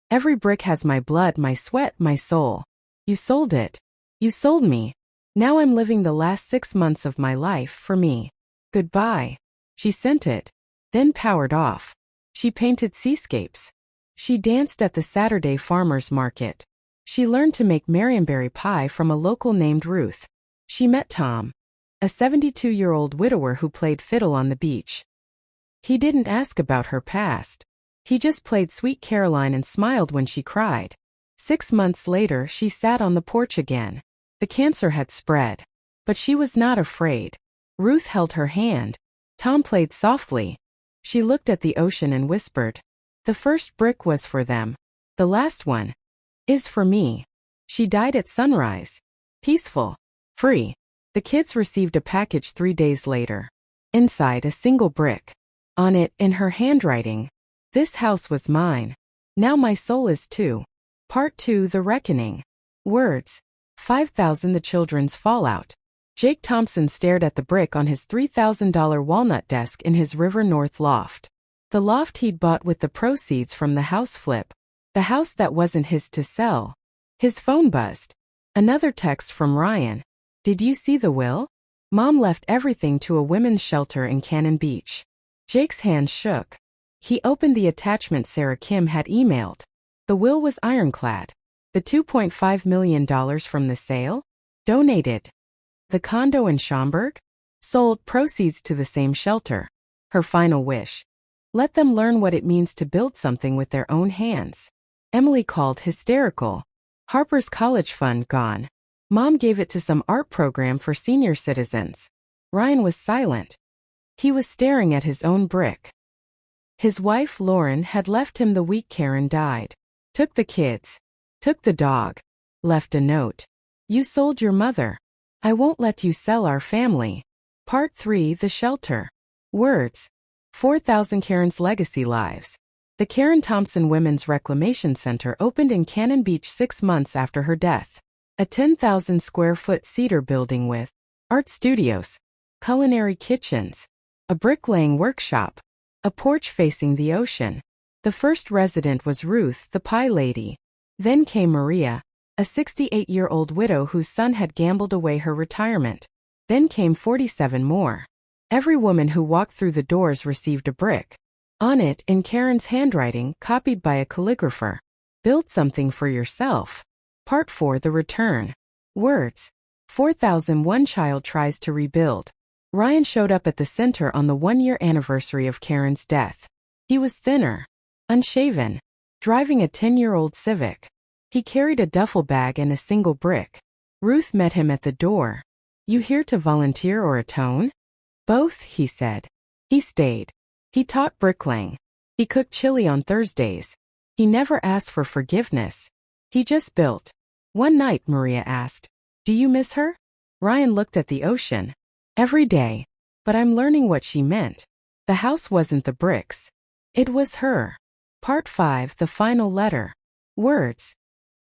Every brick has my blood, my sweat, my soul. You sold it. You sold me. Now I'm living the last 6 months of my life for me. Goodbye. She sent it. Then powered off. She painted seascapes. She danced at the Saturday farmers market. She learned to make Marionberry pie from a local named Ruth. She met Tom, a 72-year-old widower who played fiddle on the beach. He didn't ask about her past. He just played Sweet Caroline and smiled when she cried. 6 months later, she sat on the porch again. The cancer had spread. But she was not afraid. Ruth held her hand. Tom played softly. She looked at the ocean and whispered, "The first brick was for them. The last one is for me." She died at sunrise. Peaceful. Free. The kids received a package 3 days later. Inside, a single brick. On it, in her handwriting, "This house was mine. Now my soul is too." Part 2: The Reckoning. Words. 5,000. The children's fallout. Jake Thompson stared at the brick on his $3,000 walnut desk in his River North loft. The loft he'd bought with the proceeds from the house flip. The house that wasn't his to sell. His phone buzzed. Another text from Ryan. "Did you see the will? Mom left everything to a women's shelter in Cannon Beach." Jake's hands shook. He opened the attachment Sarah Kim had emailed. The will was ironclad. The $2.5 million from the sale? Donated. The condo in Schaumburg? Sold, proceeds to the same shelter. Her final wish. Let them learn what it means to build something with their own hands. Emily called hysterical. Harper's college fund gone. Mom gave it to some art program for senior citizens. Ryan was silent. He was staring at his own brick. His wife, Lauren, had left him the week Karen died. Took the kids. Took the dog. Left a note. "You sold your mother. I won't let you sell our family." Part 3: The Shelter. Words. 4,000. Karen's legacy lives. The Karen Thompson Women's Reclamation Center opened in Cannon Beach 6 months after her death. A 10,000 square foot cedar building with art studios, culinary kitchens, a bricklaying workshop, a porch facing the ocean. The first resident was Ruth, the pie lady. Then came Maria, a 68-year-old widow whose son had gambled away her retirement. Then came 47 more. Every woman who walked through the doors received a brick. On it, in Karen's handwriting, copied by a calligrapher. "Build something for yourself." Part 4: The Return. Words. 4,000. One child tries to rebuild. Ryan showed up at the center on the 1-year anniversary of Karen's death. He was thinner, unshaven, driving a 10-year-old Civic. He carried a duffel bag and a single brick. Ruth met him at the door. "You here to volunteer or atone?" "Both," he said. He stayed. He taught bricklaying. He cooked chili on Thursdays. He never asked for forgiveness. He just built. One night, Maria asked, "Do you miss her?" Ryan looked at the ocean. "Every day." But I'm learning what she meant. The house wasn't the bricks. It was her. Part 5: The Final Letter. Words.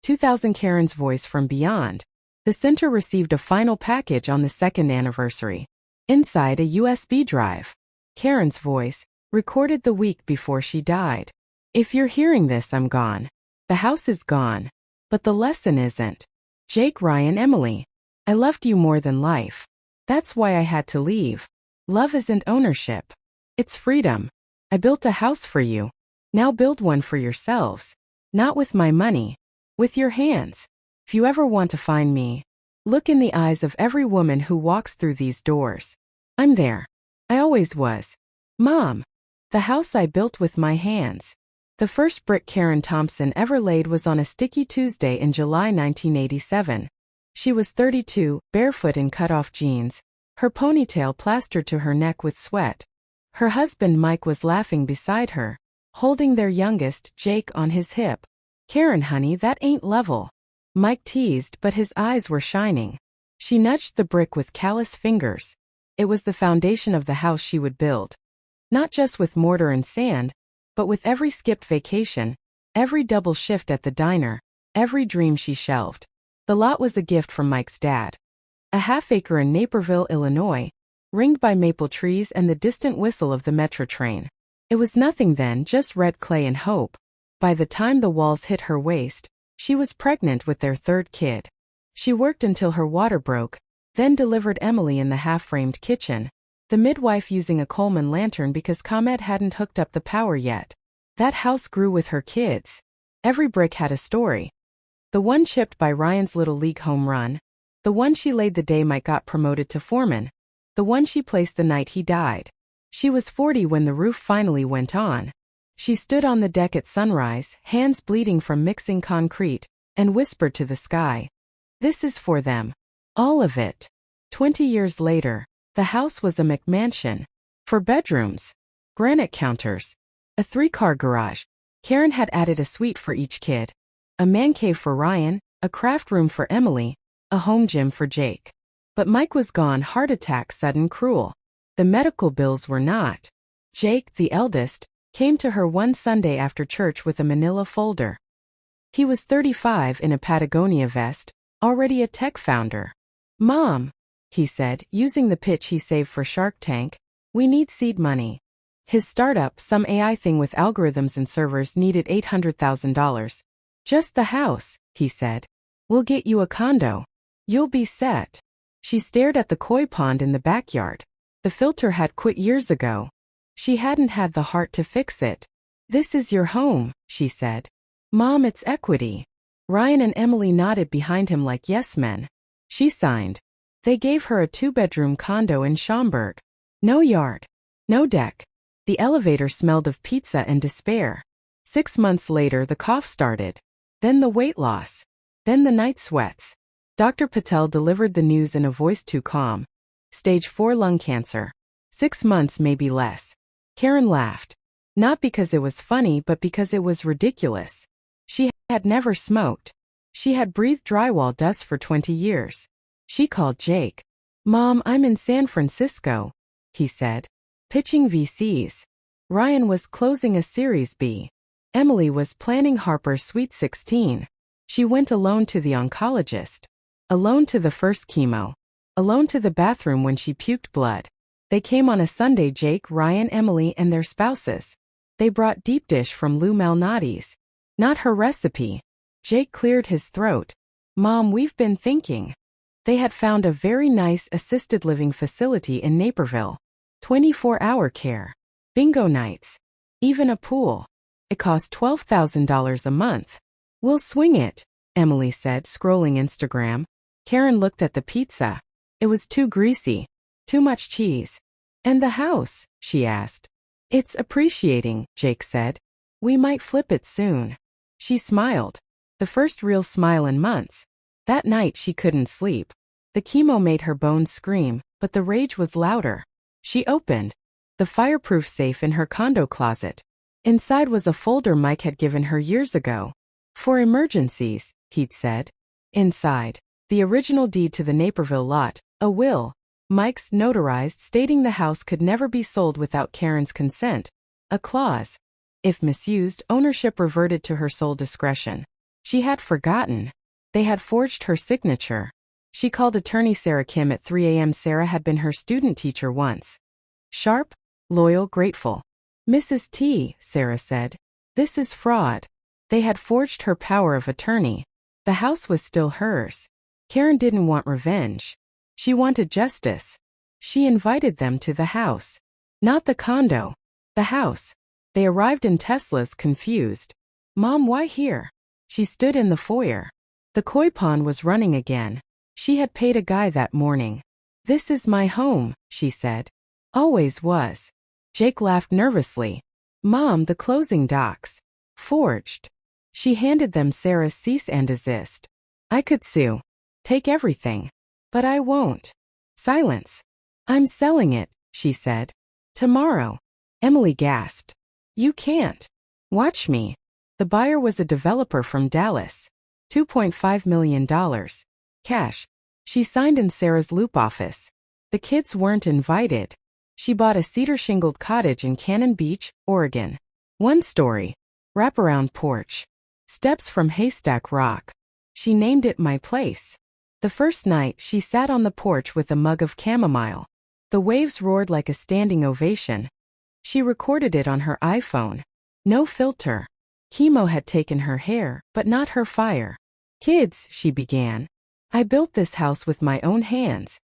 2,000. Karen's voice from beyond. The center received a final package on the 2nd anniversary. Inside, a USB drive. Karen's voice, recorded the week before she died. "If you're hearing this, I'm gone. The house is gone. But the lesson isn't. Jake, Ryan, Emily. I loved you more than life. That's why I had to leave. Love isn't ownership. It's freedom. I built a house for you. Now build one for yourselves. Not with my money. With your hands. If you ever want to find me, look in the eyes of every woman who walks through these doors. I'm there. I always was. Mom. The house I built with my hands." The first brick Karen Thompson ever laid was on a sticky Tuesday in July 1987. She was 32, barefoot in cut-off jeans, her ponytail plastered to her neck with sweat. Her husband Mike was laughing beside her, holding their youngest, Jake, on his hip. "Karen, honey, that ain't level." Mike teased, but his eyes were shining. She nudged the brick with callous fingers. It was the foundation of the house she would build. Not just with mortar and sand, but with every skipped vacation, every double shift at the diner, every dream she shelved. The lot was a gift from Mike's dad. A half-acre in Naperville, Illinois, ringed by maple trees and the distant whistle of the metro train. It was nothing then, just red clay and hope. By the time the walls hit her waist, she was pregnant with their third kid. She worked until her water broke, then delivered Emily in the half-framed kitchen, the midwife using a Coleman lantern because ComEd hadn't hooked up the power yet. That house grew with her kids. Every brick had a story. The one chipped by Ryan's Little League home run, the one she laid the day Mike got promoted to foreman, the one she placed the night he died. She was 40 when the roof finally went on. She stood on the deck at sunrise, hands bleeding from mixing concrete, and whispered to the sky, "This is for them. All of it." 20 years later, the house was a McMansion. 4 bedrooms, granite counters, a 3-car garage. Karen had added a suite for each kid, a man cave for Ryan, a craft room for Emily, a home gym for Jake. But Mike was gone, heart attack, sudden, cruel. The medical bills were not. Jake, the eldest, came to her one Sunday after church with a manila folder. He was 35 in a Patagonia vest, already a tech founder. "Mom," he said, using the pitch he saved for Shark Tank, "we need seed money." His startup, some AI thing with algorithms and servers, needed $800,000. "Just the house," he said. "We'll get you a condo. You'll be set." She stared at the koi pond in the backyard. The filter had quit years ago. She hadn't had the heart to fix it. "This is your home," she said. "Mom, it's equity." Ryan and Emily nodded behind him like yes men. She signed. They gave her a 2-bedroom condo in Schaumburg. No yard. No deck. The elevator smelled of pizza and despair. 6 months later the cough started. Then the weight loss. Then the night sweats. Dr. Patel delivered the news in a voice too calm. Stage 4 lung cancer. 6 months, maybe less. Karen laughed. Not because it was funny, but because it was ridiculous. She had never smoked. She had breathed drywall dust for 20 years. She called Jake. "Mom, I'm in San Francisco," he said. "Pitching VCs." Ryan was closing a Series B. Emily was planning Harper's Sweet 16. She went alone to the oncologist. Alone to the first chemo. Alone to the bathroom when she puked blood. They came on a Sunday, Jake, Ryan, Emily, and their spouses. They brought deep dish from Lou Malnati's. Not her recipe. Jake cleared his throat. "Mom, we've been thinking." They had found a very nice assisted living facility in Naperville. 24-hour care. Bingo nights. Even a pool. It cost $12,000 a month. "We'll swing it," Emily said, scrolling Instagram. Karen looked at the pizza. It was too greasy. Too much cheese. "And the house?" she asked. "It's appreciating," Jake said. "We might flip it soon." She smiled. The first real smile in months. That night she couldn't sleep. The chemo made her bones scream, but the rage was louder. She opened the fireproof safe in her condo closet. Inside was a folder Mike had given her years ago. "For emergencies," he'd said. Inside, the original deed to the Naperville lot, a will, Mike's notarized, stating the house could never be sold without Karen's consent. A clause. If misused, ownership reverted to her sole discretion. She had forgotten. They had forged her signature. She called attorney Sarah Kim at 3 a.m. Sarah had been her student teacher once. Sharp, loyal, grateful. "Mrs. T," Sarah said. "This is fraud." They had forged her power of attorney. The house was still hers. Karen didn't want revenge. She wanted justice. She invited them to the house. Not the condo. The house. They arrived in Teslas, confused. "Mom, why here?" She stood in the foyer. The koi pond was running again. She had paid a guy that morning. "This is my home," she said. "Always was." Jake laughed nervously. "Mom, the closing docs. Forged." She handed them Sarah's cease and desist. "I could sue. Take everything. But I won't." Silence. "I'm selling it," she said. "Tomorrow." Emily gasped. "You can't." "Watch me." The buyer was a developer from Dallas. $2.5 million. Cash. She signed in Sarah's Loop office. The kids weren't invited. She bought a cedar-shingled cottage in Cannon Beach, Oregon. 1 story. Wraparound porch. Steps from Haystack Rock. She named it My Place. The first night, she sat on the porch with a mug of chamomile. The waves roared like a standing ovation. She recorded it on her iPhone. No filter. Chemo had taken her hair, but not her fire. Kids, she began. I built this house with my own hands.